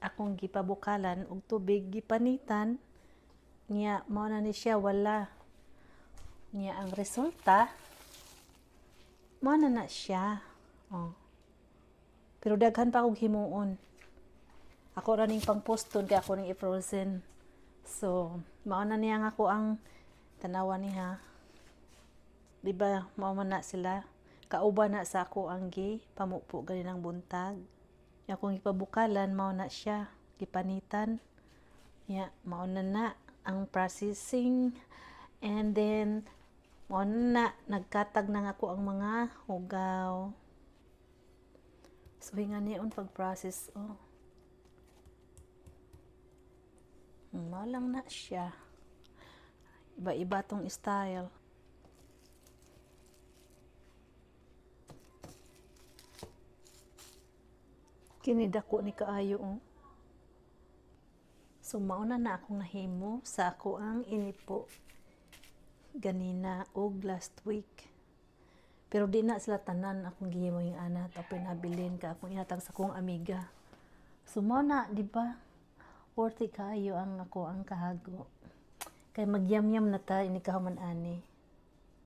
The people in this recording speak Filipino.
akong gipabukalan og tubig gipanitan niya mao na ni siya wala niya ang resulta mao na siya. Oh. Pero daghan pa akong himuon. Ako ra ning pangposton kay ako ning i-frozen. So, mao na niya nga ako ang tanawan niya. Diba, mao man na sila. Kauban na sa ako ang pamupo ganinang buntag. Akong ipabukalan, mao na siya. Gipanitan. Mao na ang processing. And then, mao na nagkatag na ako ang mga hugaw. So, nga niyon pag-process, oh. Mao lang na siya. Iba-iba tong style. Kini dako ni kaayo, oh. So, mauna na akong nahimo sa ako ang inipo ganina og last week. Pero di na sila tanan akong gihimo yung ana tapos pinabilin ka akong ihatag sa akong amiga. So, mao na, di ba? Worthy kaayo ang ako ang kahago. Kay magyam-yam na ta ini kahuman ani.